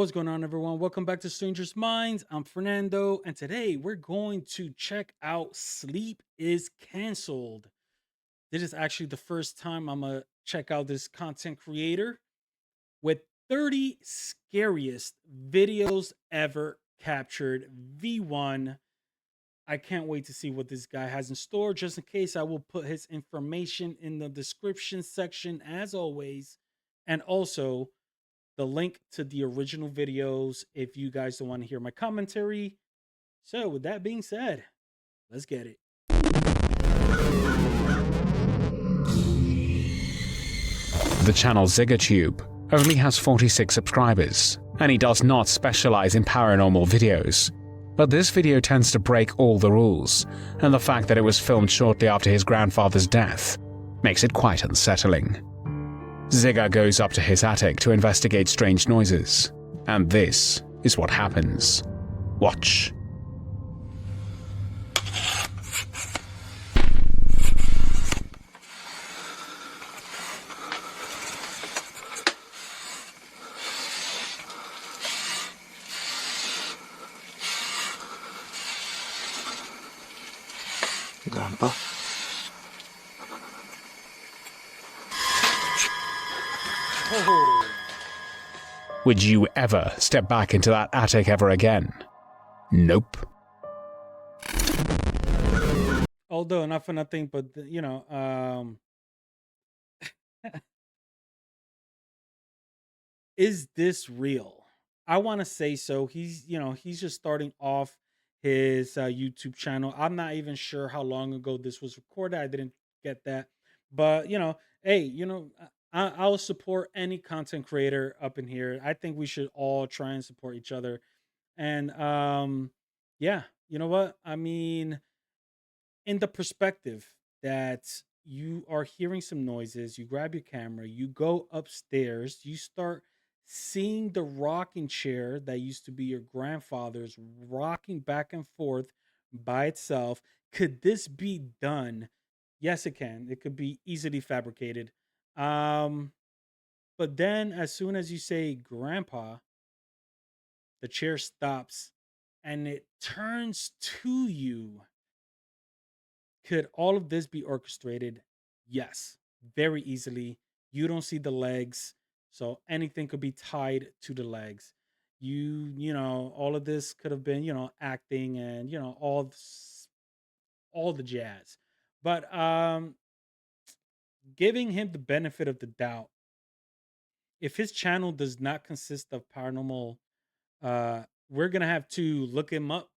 What's going on, everyone? Welcome back to Strangers Minds. I'm Fernando, and today we're going to check out Sleep is Cancelled. This is actually the first time I'm gonna check out this content creator with 30 scariest videos ever captured. V1. I can't wait to see what this guy has in store. Just in case, I will put his information in the description section as always, and also the link to the original videos if you guys don't want to hear my commentary. So, with that being said, let's get it. The channel ZiggerTube only has 46 subscribers, and he does not specialize in paranormal videos. But this video tends to break all the rules, and the fact that it was filmed shortly after his grandfather's death makes it quite unsettling. Zigger goes up to his attic to investigate strange noises, and this is what happens. Watch. Grandpa? Oh. Would you ever step back into that attic ever again? Nope. Although, not for nothing, but, is this real? I want to say so. He's just starting off his YouTube channel. I'm not even sure how long ago this was recorded. I didn't get that. But, hey, I'll support any content creator up in here. I think we should all try and support each other. And yeah, you know what? I mean, in the perspective that you are hearing some noises, you grab your camera, you go upstairs, you start seeing the rocking chair that used to be your grandfather's rocking back and forth by itself. Could this be done? Yes, it can. It could be easily fabricated. Um, but then as soon as you say grandpa, the chair stops and it turns to you. Could all of this be orchestrated? Yes, very easily. You don't see the legs, so anything could be tied to the legs. All of this could have been, acting and, all the jazz. But giving him the benefit of the doubt, if his channel does not consist of paranormal, we're gonna have to look him up,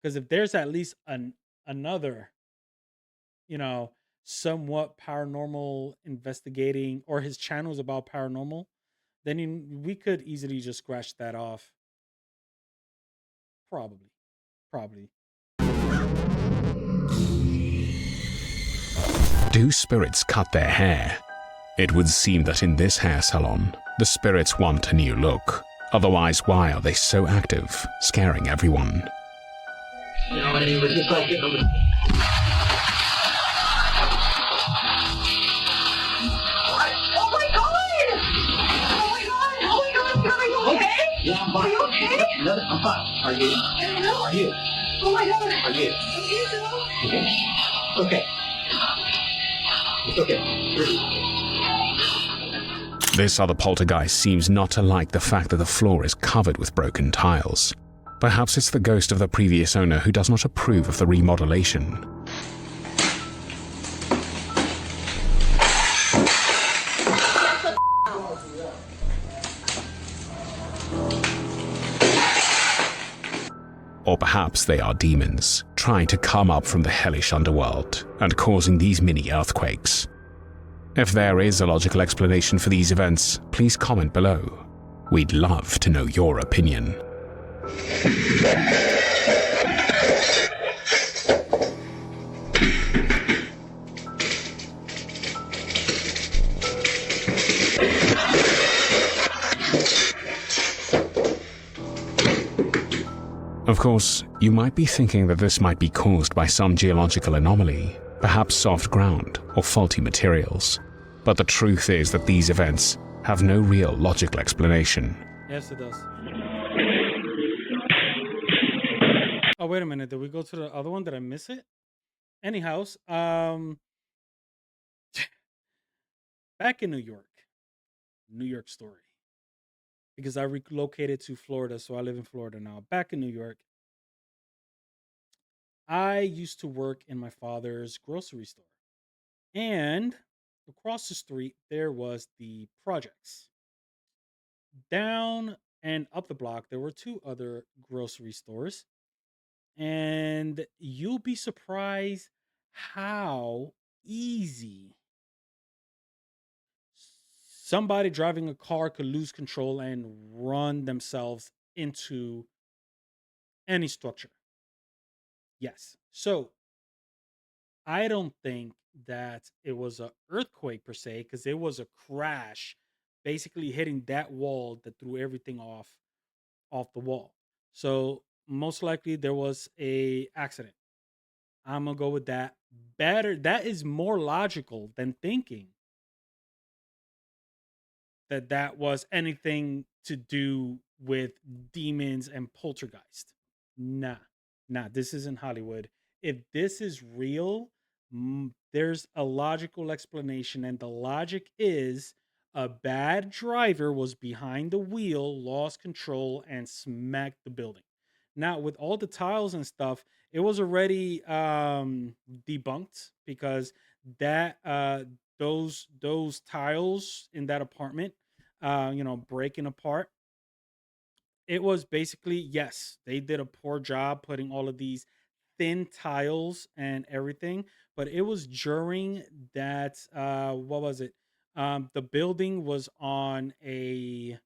because if there's at least another, you know somewhat paranormal investigating, or his channel is about paranormal, then we could easily just scratch that off. Probably. Do spirits cut their hair? It would seem that in this hair salon, the spirits want a new look. Otherwise, why are they so active, scaring everyone? You know what I mean? It's just like, Oh my god! Are you okay? yeah, I'm Are fine. you okay? No, I'm fine. Are you? I don't know. Are you? Oh my god. Are you? Are you though? Okay. Okay. It's okay. Breathe. This other poltergeist seems not to like the fact that the floor is covered with broken tiles. Perhaps it's the ghost of the previous owner who does not approve of the remodelation. Or perhaps they are demons, trying to come up from the hellish underworld and causing these mini earthquakes. If there is a logical explanation for these events, please comment below. We'd love to know your opinion. Of course, you might be thinking that this might be caused by some geological anomaly, perhaps soft ground or faulty materials. But the truth is that these events have no real logical explanation, Yes, it does. Oh, wait a minute. Did we go to the other one? Did I miss it? Anyhow, back in New York story, because I relocated to Florida, so I live in Florida now. Back in New York, I used to work in my father's grocery store, and across the street there was the projects. Down and up the block, there were two other grocery stores, and you'll be surprised how easy somebody driving a car could lose control and run themselves into any structure. Yes. So I don't think that it was a earthquake per se, because it was a crash, basically hitting that wall that threw everything off the wall. So most likely there was a accident. I'm gonna go with that. Better, that is more logical than thinking that that was anything to do with demons and poltergeist. Nah, nah, this isn't Hollywood. If this is real, there's a logical explanation, and the logic is a bad driver was behind the wheel, lost control, and smacked the building. Now, with all the tiles and stuff, it was already debunked, because that those tiles in that apartment, breaking apart, it was basically, yes, they did a poor job putting all of these thin tiles and everything, but it was during that, what was it? The building was on a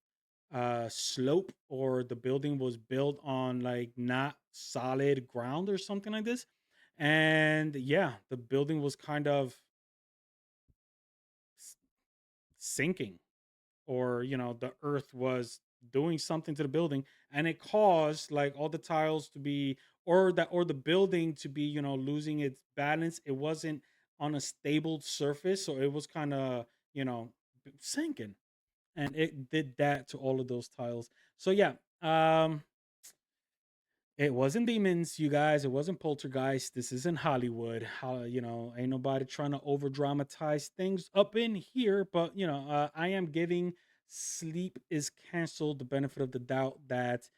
slope, or the building was built on like not solid ground or something like this. And yeah, the building was kind of s- sinking, or the earth was doing something to the building, and it caused like all the tiles to be, or the building to be, losing its balance. It wasn't on a stable surface, so it was kind of, sinking, and it did that to all of those tiles. So yeah, it wasn't demons, you guys. It wasn't poltergeist. This isn't Hollywood. How, ain't nobody trying to over dramatize things up in here. But I am giving Sleep is Canceled the benefit of the doubt that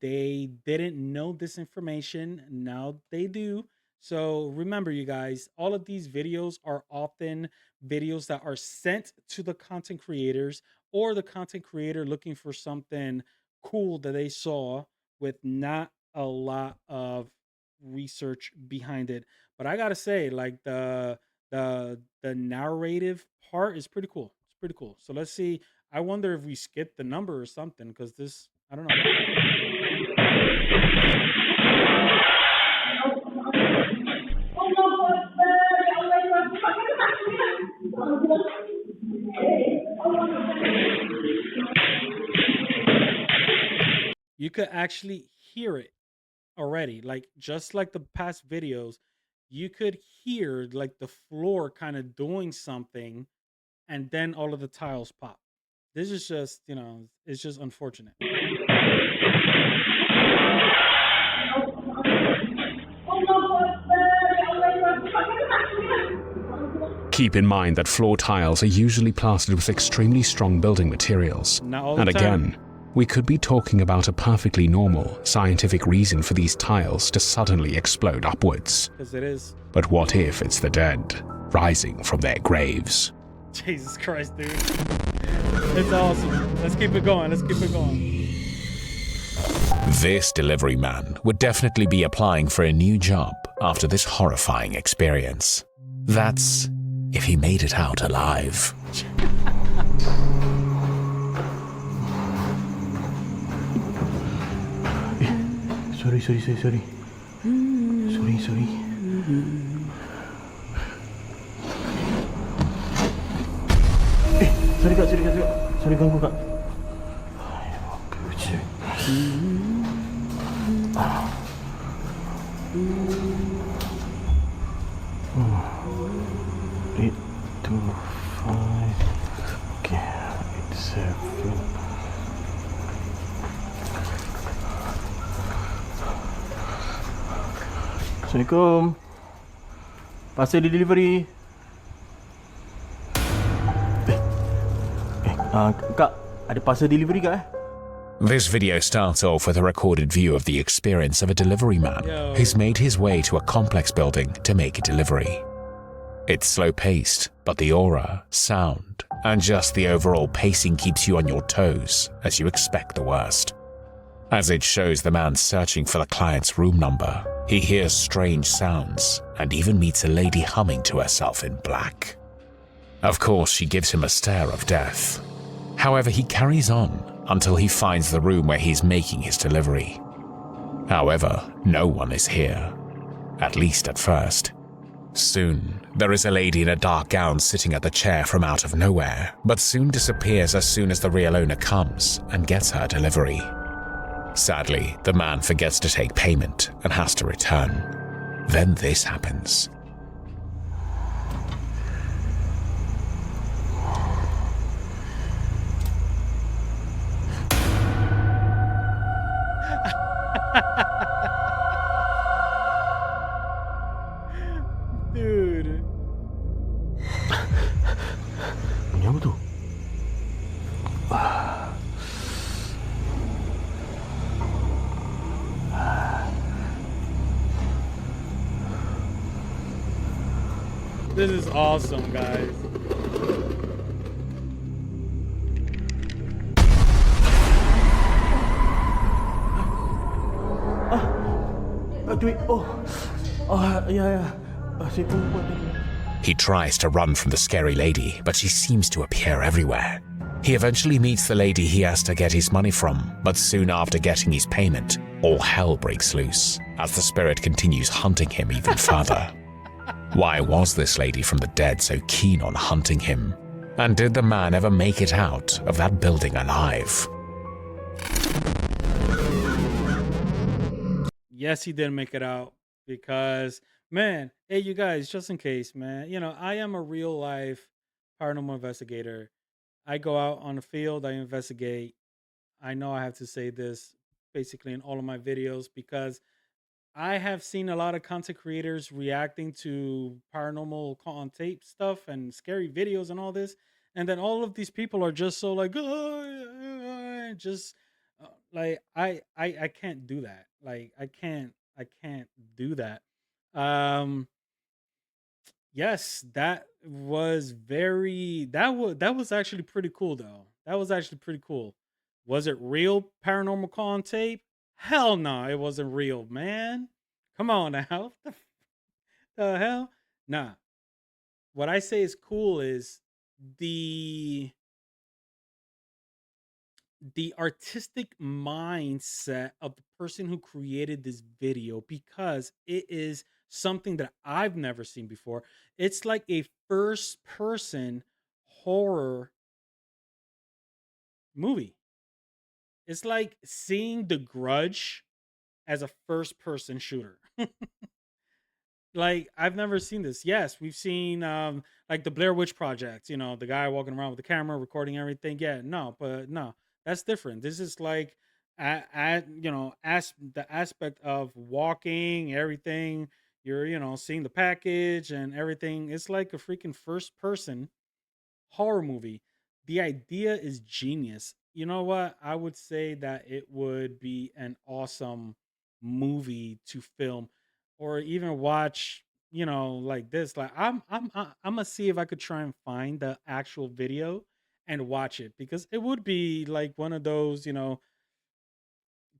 they didn't know this information. Now they do. So remember, you guys, all of these videos are often videos that are sent to the content creators, or the content creator looking for something cool that they saw, with not a lot of research behind it. But I gotta say, like, the narrative part is pretty cool. It's pretty cool. So let's see. I wonder if we skipped the number or something, because this, I don't know. You could actually hear it already, like just like the past videos. You could hear like the floor kind of doing something, and then all of the tiles pop. This is just, it's just unfortunate. Keep in mind that floor tiles are usually plastered with extremely strong building materials. Not all And the time. again, we could be talking about a perfectly normal, scientific reason for these tiles to suddenly explode upwards. Because it is. But what if it's the dead, rising from their graves? Jesus Christ, dude. It's awesome. Let's keep it going. Let's keep it going. This delivery man would definitely be applying for a new job after this horrifying experience. That's if he made it out alive. Sorry. Sorry. Sorry kak. Sorry ganggu kak. Bujuk. 8, 2, 5. Okay, 8, 7. Assalamualaikum. Parcel delivery. Kak, ada parcel delivery kak This video starts off with a recorded view of the experience of a delivery man who's made his way to a complex building to make a delivery. It's slow-paced, but the aura, sound, and just the overall pacing keeps you on your toes as you expect the worst. As it shows the man searching for the client's room number, he hears strange sounds and even meets a lady humming to herself in black. Of course, she gives him a stare of death. However, he carries on until he finds the room where he's making his delivery. However, no one is here, at least at first. Soon, there is a lady in a dark gown sitting at the chair from out of nowhere, but soon disappears as soon as the real owner comes and gets her delivery. Sadly, the man forgets to take payment and has to return. Then this happens. Dude. Bunyi apa tu? This is awesome, guys. Duit. Ya. Saya pun buat tadi. He tries to run from the scary lady, but she seems to appear everywhere. He eventually meets the lady he has to get his money from, but soon after getting his payment, all hell breaks loose as the spirit continues hunting him even further. Why was this lady from the dead so keen on hunting him? And did the man ever make it out of that building alive? Yes, he did make it out because, man, hey, you guys, just in case, man, I am a real life paranormal investigator. I go out on the field, I investigate. I know I have to say this basically in all of my videos because I have seen a lot of content creators reacting to paranormal caught on tape stuff and scary videos and all this. And then all of these people are just so like, just like I can't do that. Like I can't do that. Um yes, that was actually pretty cool though. That was actually pretty cool. Was it real paranormal call on tape? Hell no, it wasn't real, man. Come on now. The hell? Nah. What I say is cool is the the artistic mindset of the person who created this video because it is something that I've never seen before. It's like a first person horror movie. It's like seeing The Grudge as a first person shooter. Like I've never seen this. Yes, we've seen like the Blair Witch Project, the guy walking around with the camera recording everything. Yeah, no, but no, that's different. This is like the aspect of walking, everything. You're, seeing the package and everything. It's like a freaking first person horror movie. The idea is genius. You know what? I would say that it would be an awesome movie to film or even watch, like this. Like I'm gonna see if I could try and find the actual video and watch it because it would be like one of those,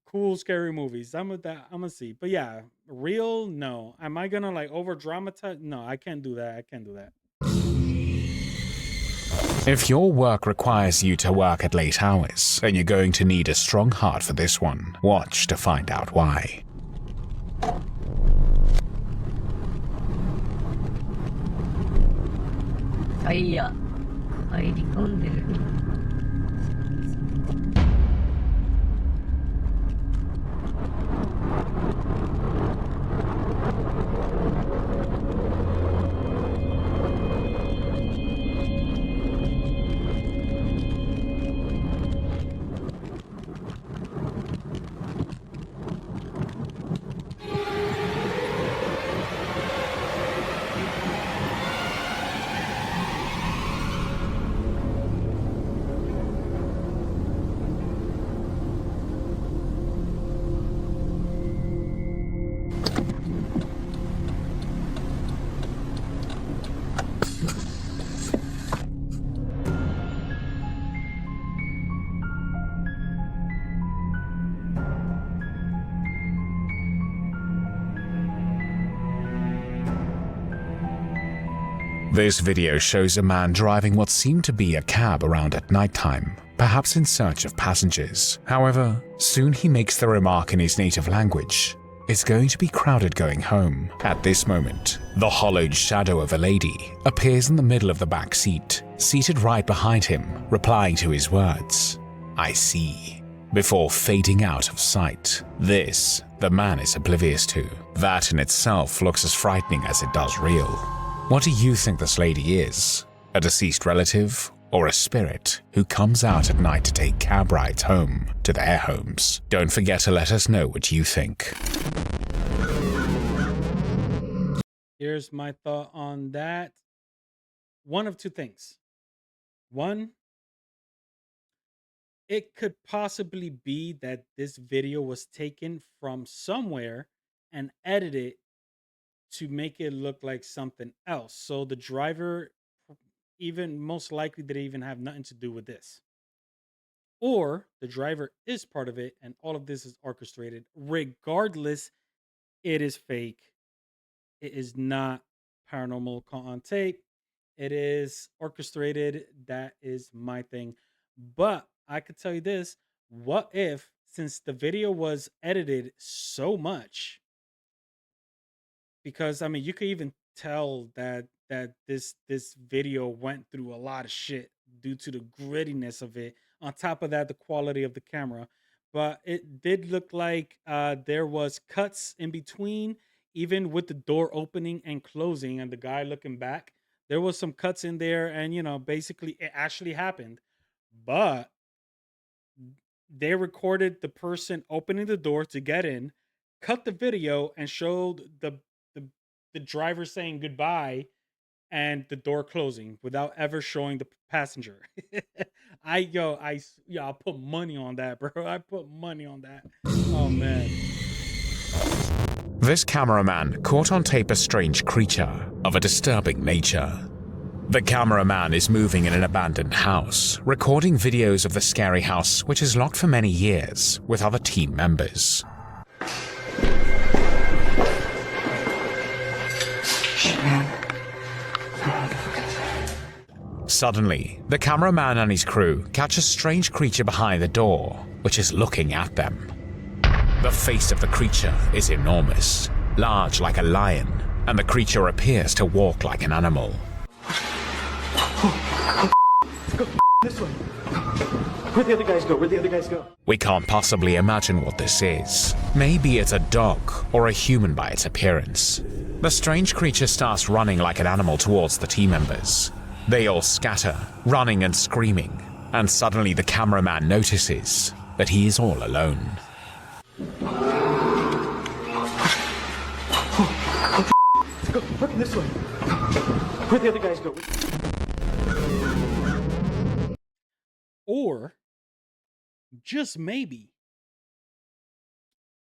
cool scary movies. I'm gonna see. But yeah, real no. Am I gonna like over dramatize? No, I can't do that. I can't do that. If your work requires you to work at late hours, then you're going to need a strong heart for this one. Watch to find out why. いや入り込んでる。This video shows a man driving what seemed to be a cab around at nighttime, perhaps in search of passengers. However, soon he makes the remark in his native language, "It's going to be crowded going home." At this moment, the hollowed shadow of a lady appears in the middle of the back seat, seated right behind him, replying to his words, "I see," before fading out of sight. This, the man is oblivious to. That in itself looks as frightening as it does real. What do you think this lady is? A deceased relative or a spirit who comes out at night to take cab rides home to their homes? Don't forget to let us know what you think. Here's my thought on that. One of two things. One, it could possibly be that this video was taken from somewhere and edited to make it look like something else. So the driver, even most likely, didn't even have nothing to do with this. Or the driver is part of it and all of this is orchestrated. Regardless, it is fake. It is not paranormal caught on tape. It is orchestrated. That is my thing. But I could tell you this. What if, since the video was edited so much, because I mean, you could even tell that this video went through a lot of shit due to the grittiness of it. On top of that, the quality of the camera, but it did look like there was cuts in between, even with the door opening and closing, and the guy looking back. There was some cuts in there, and basically, it actually happened. But they recorded the person opening the door to get in, cut the video, and showed the, the driver saying goodbye and the door closing without ever showing the passenger. I'll put money on that, bro. I put money on that. Oh man. This cameraman caught on tape a strange creature of a disturbing nature. The cameraman is moving in an abandoned house, recording videos of the scary house, which is locked for many years, with other team members. Shit, man. Suddenly, the cameraman and his crew catch a strange creature behind the door, which is looking at them. The face of the creature is enormous, large like a lion, and the creature appears to walk like an animal. This way. Where'd the other guys go? Where'd the other guys go? We can't possibly imagine what this is. Maybe it's a dog or a human by its appearance. The strange creature starts running like an animal towards the team members. They all scatter, running and screaming, and suddenly the cameraman notices that he is all alone. Go. Look this way. Where'd the other guys go? Or just maybe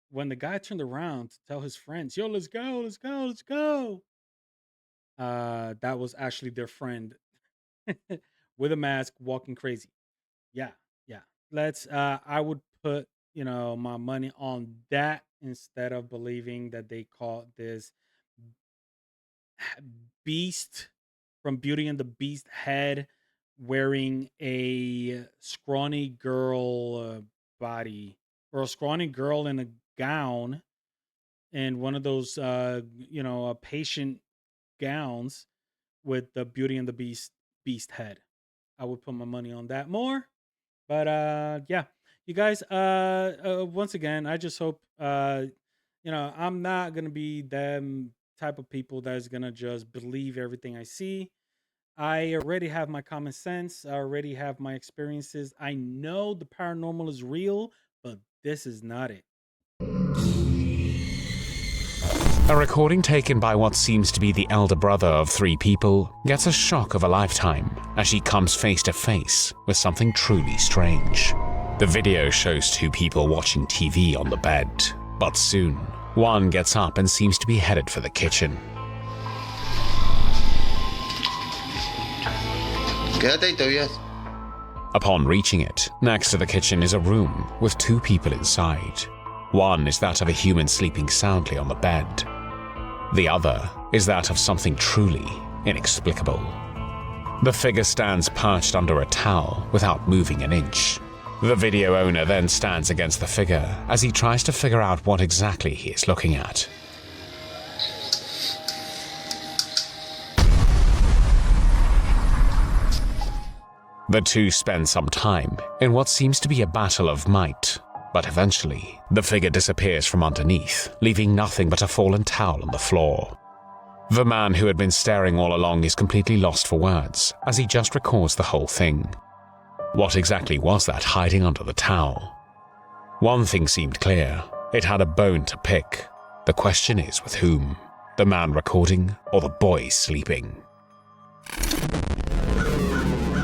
when the guy turned around to tell his friends, "Yo, let's go, let's go, let's go," that was actually their friend with a mask walking crazy. Yeah, yeah. Let's. I would put my money on that instead of believing that they caught this beast from Beauty and the Beast head wearing a scrawny girl body, or a scrawny girl in a gown, and one of those patient gowns with the Beauty and the Beast head. I would put my money on that more. But yeah, you guys, once again, I just hope I'm not gonna be them type of people that's gonna just believe everything I see. I already have my common sense. I already have my experiences. I know the paranormal is real, but this is not it. A recording taken by what seems to be the elder brother of three people gets a shock of a lifetime as she comes face to face with something truly strange. The video shows two people watching TV on the bed, but soon, one gets up and seems to be headed for the kitchen. Quédate ahí, Tobias. Upon reaching it, next to the kitchen is a room with 2 people inside. One is that of a human sleeping soundly on the bed. The other is that of something truly inexplicable. The figure stands perched under a towel without moving an inch. The video owner then stands against the figure as he tries to figure out what exactly he is looking at. The two spend some time in what seems to be a battle of might, but eventually, the figure disappears from underneath, leaving nothing but a fallen towel on the floor. The man who had been staring all along is completely lost for words as he just records the whole thing. What exactly was that hiding under the towel? One thing seemed clear: it had a bone to pick. The question is with whom? The man recording or the boy sleeping?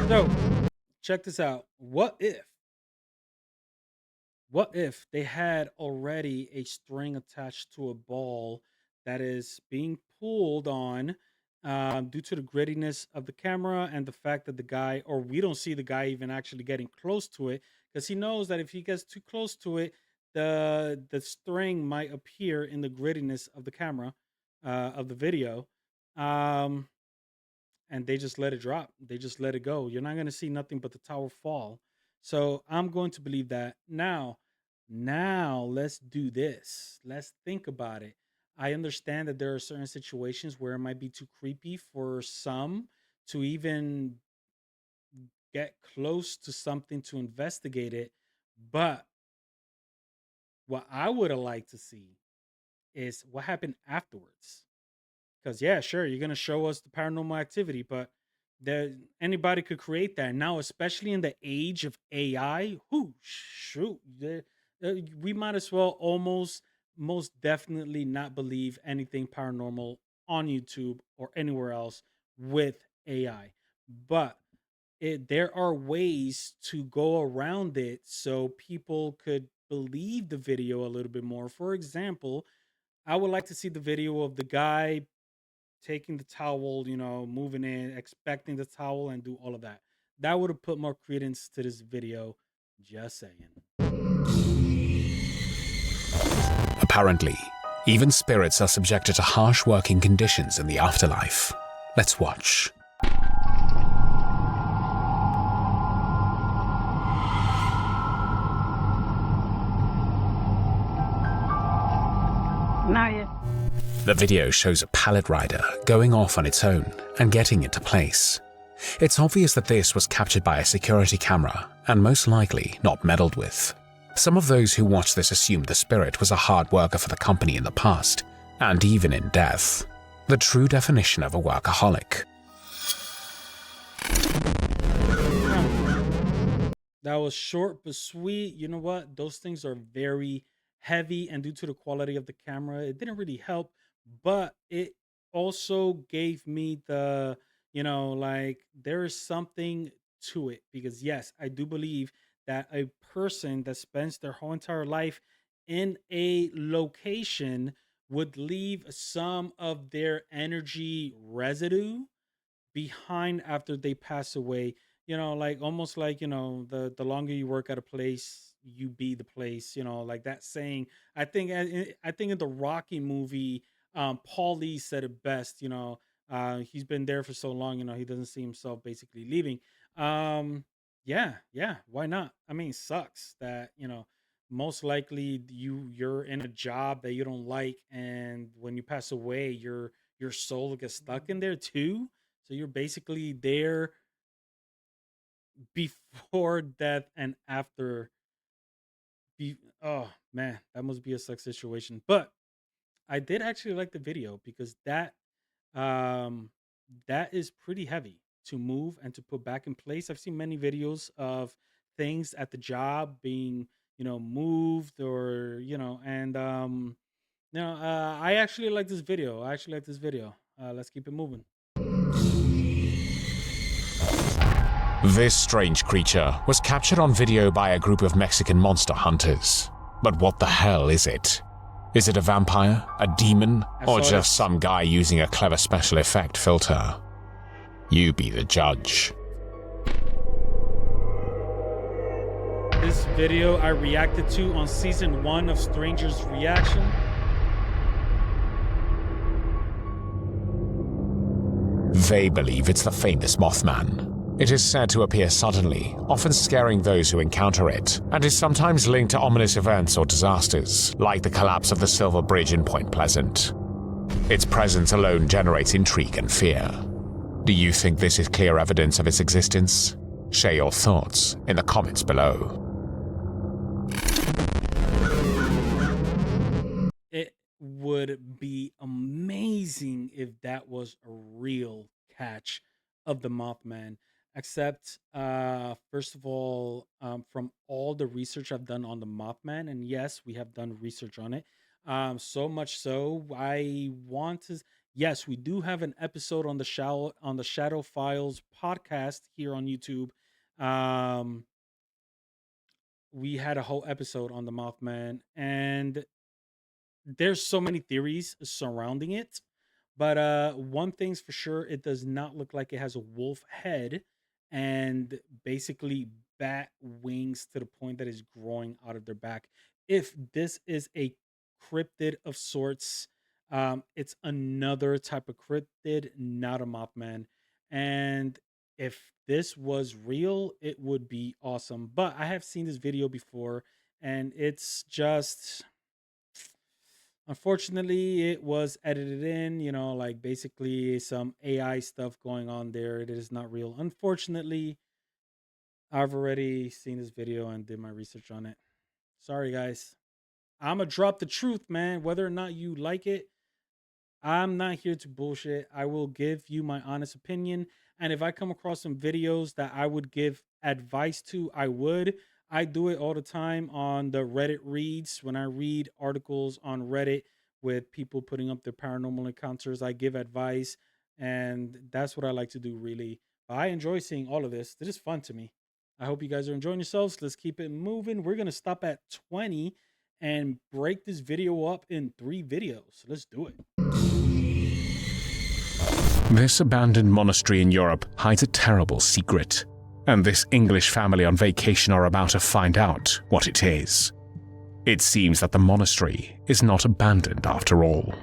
So, check this out. What if they had already a string attached to a ball that is being pulled on due to the grittiness of the camera and the fact that the guy, or we don't see the guy even actually getting close to it, because he knows that if he gets too close to it, the string might appear in the grittiness of the camera of the video. Um, and they just let it drop. They just let it go. You're not going to see nothing but the tower fall. So I'm going to believe that. Now let's do this. Let's think about it. I understand that there are certain situations where it might be too creepy for some to even get close to something to investigate it. But what I would have liked to see is what happened afterwards. Because yeah, sure, you're gonna show us the paranormal activity, but anybody could create that now, especially in the age of AI. Who shoot, we might as well almost most definitely not believe anything paranormal on YouTube or anywhere else with AI. But there are ways to go around it so people could believe the video a little bit more. For example, I would like to see the video of the guy taking the towel, moving in, expecting the towel, and do all of that. That would have put more credence to this video. Just saying. Apparently, even spirits are subjected to harsh working conditions in the afterlife. Let's watch. The video shows a pallet rider going off on its own and getting into place. It's obvious that this was captured by a security camera and most likely not meddled with. Some of those who watched this assumed the spirit was a hard worker for the company in the past, and even in death. The true definition of a workaholic. That was short but sweet. You know what? Those things are very heavy, and due to the quality of the camera, it didn't really help, but it also gave me the, like there is something to it, because yes, I do believe that a person that spends their whole entire life in a location would leave some of their energy residue behind after they pass away. Like almost like, the longer you work at a place, you be the place, like that saying. I think in the Rocky movie, Paul Lee said it best. He's been there for so long, he doesn't see himself basically leaving. Yeah, why not? I mean, it sucks that, most likely you're in a job that you don't like, and when you pass away, your soul gets stuck in there too. So you're basically there before death and after. Oh man, that must be a suck situation. But I did actually like the video, because um that is pretty heavy to move and to put back in place. I've seen many videos of things at the job being, moved, or and I actually like this video. Let's keep it moving. This strange creature was captured on video by a group of Mexican monster hunters. But what the hell is it? Is it a vampire, a demon, or just some guy using a clever special effect filter? You be the judge. this video I reacted to on season 1 of Stranger's Reaction. They believe it's the famous Mothman. It is said to appear suddenly, often scaring those who encounter it, and is sometimes linked to ominous events or disasters, like the collapse of the Silver Bridge in Point Pleasant. Its presence alone generates intrigue and fear. Do you think this is clear evidence of its existence? Share your thoughts in the comments below. It would be amazing if that was a real catch of the Mothman. Except, first of all, from all the research I've done on the Mothman, and yes, we have done research on it. So much so, I want to. Yes, we do have an episode on the Shadow Files podcast here on YouTube. Um, we had a whole episode on the Mothman, and there's so many theories surrounding it. But one thing's for sure, it does not look like it has a wolf head and basically bat wings to the point that is growing out of their back. If this is a cryptid of sorts, it's another type of cryptid, not a Mothman. And if this was real, it would be awesome. But I have seen this video before, and it's just unfortunately, it was edited in, like basically some AI stuff going on there. It is not real. Unfortunately, I've already seen this video and did my research on it. Sorry, guys. I'm going to drop the truth, man. Whether or not you like it, I'm not here to bullshit. I will give you my honest opinion. And if I come across some videos that I would give advice to, I would. I do it all the time on the Reddit reads. When I read articles on Reddit with people putting up their paranormal encounters, I give advice. And that's what I like to do, really. I enjoy seeing all of this. This is fun to me. I hope you guys are enjoying yourselves. Let's keep it moving. We're going to stop at 20 and break this video up in 3 videos. Let's do it. This abandoned monastery in Europe hides a terrible secret, and this English family on vacation are about to find out what it is. It seems that the monastery is not abandoned after all.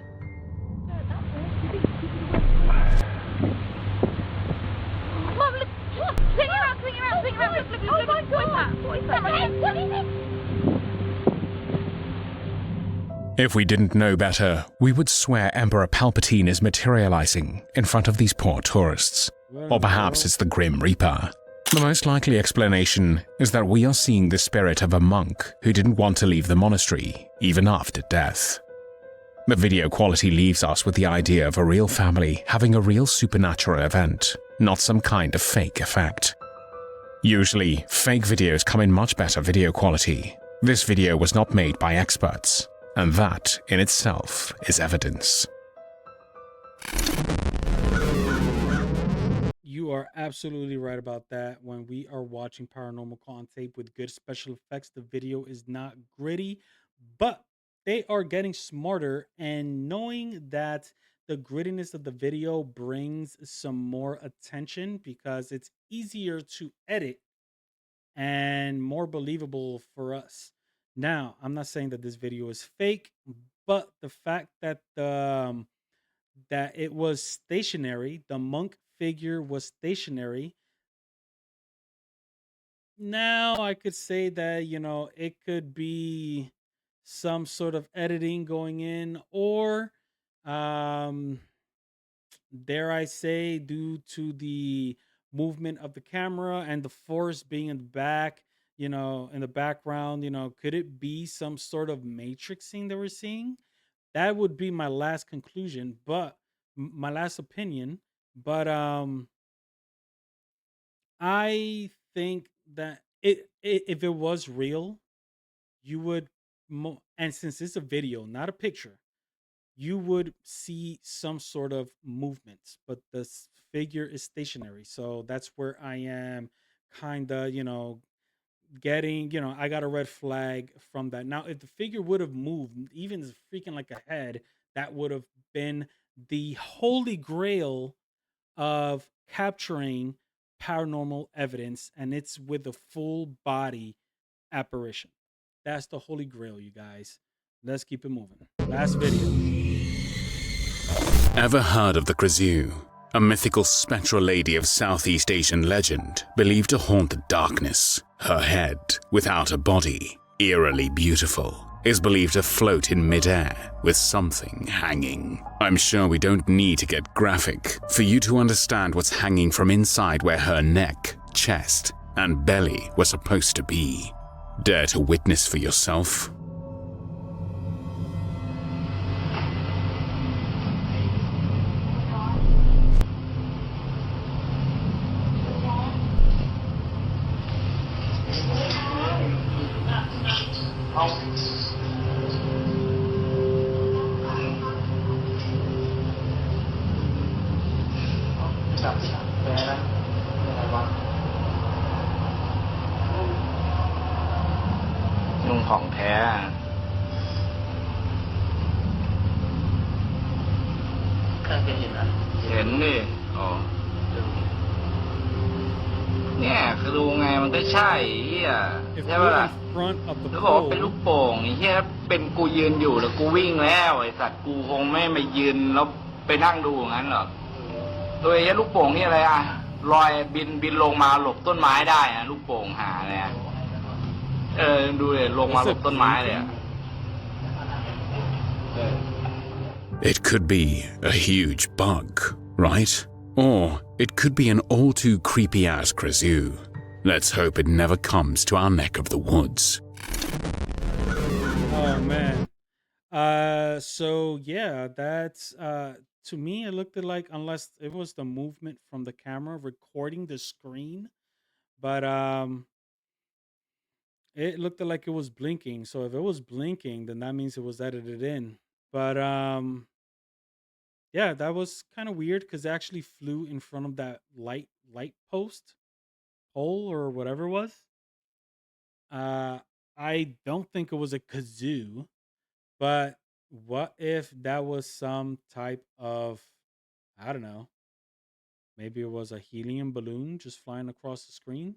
Mom, look! Swing around, swing around, swing around! Look, look, look, look! What is that? What is that? What is it? If we didn't know better, we would swear Emperor Palpatine is materializing in front of these poor tourists. Or perhaps it's the Grim Reaper. The most likely explanation is that we are seeing the spirit of a monk who didn't want to leave the monastery, even after death. The video quality leaves us with the idea of a real family having a real supernatural event, not some kind of fake effect. Usually, fake videos come in much better video quality. This video was not made by experts, and that in itself is evidence. You are absolutely right about that. When we are watching paranormal on tape with good special effects, the video is not gritty, but they are getting smarter and knowing that the grittiness of the video brings some more attention because it's easier to edit and more believable for us. Now, I'm not saying that this video is fake, but the fact that that it was stationary, the monk figure was stationary. Now I could say that, it could be some sort of editing going in, or um dare I say, due to the movement of the camera and the force being in the back, in the background, could it be some sort of matrixing that we're seeing? That would be my last conclusion, but my last opinion. But I think that if it was real, you would, and since it's a video, not a picture, you would see some sort of movement, but the figure is stationary. So that's where I am kind of, getting, I got a red flag from that. Now, if the figure would have moved, even as freaking like a head, that would have been the holy grail of capturing paranormal evidence, and it's with a full body apparition. That's the holy grail, you guys. Let's keep it moving. Last video. Ever heard of the Krasue? A mythical spectral lady of Southeast Asian legend, believed to haunt the darkness. Her head, without a body, eerily beautiful, is believed to float in midair with something hanging. I'm sure we don't need to get graphic for you to understand what's hanging from inside where her neck, chest, and belly were supposed to be. Dare to witness for yourself?ยุงของแท้เคยเห็นอ่ะเห็นดิอ๋อเนี่ยคือดูไงมันก็ใช่เฮีย If ใช่ you're ป่ะล่ะ in front of the แล้วบอกว่าเป็นลู pole, กโป่งไอ้เฮียถ้าเป็นกูยืนอยู่แล้วกูวิ่งแล้วไอ้สัตว์กูคงไม่มายืนแล้วไปนั่งดูอย่างนั้นหรอกโดยไอ้ลูกโป่งนี่อะไรอ่ะลอยบินลงมาหลบต้นไม้ได้นะลูกโป่งหาเนี่ยดูเลยลงมาหลบต้นไม้เลยอ่ะ It could be a huge bug, right? Or it could be an all too creepy-ass Krasue. Let's hope it never comes to our neck of the woods. oh man. So yeah, that's to me it looked like, unless it was the movement from the camera recording the screen, but it looked like it was blinking. So if it was blinking, then that means it was edited in. But yeah, that was kind of weird because it actually flew in front of that light post pole or whatever it was. Uh I don't think it was a kazoo, but what if that was some type of, I don't know, maybe it was a helium balloon just flying across the screen?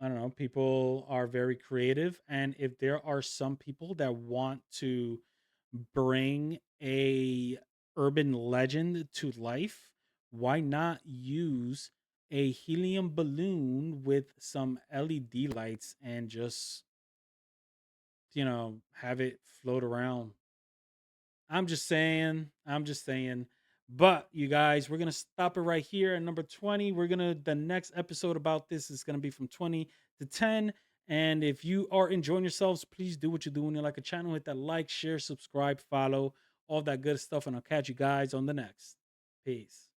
I don't know. People are very creative, and if there are some people that want to bring a urban legend to life, why not use a helium balloon with some LED lights and just, have it float around? I'm just saying. I'm just saying. But you guys, we're gonna stop it right here at number 20. The next episode about this is gonna be from 20 to 10. And if you are enjoying yourselves, please do what you do when you like a channel. Hit that like, share, subscribe, follow, all that good stuff. And I'll catch you guys on the next. Peace.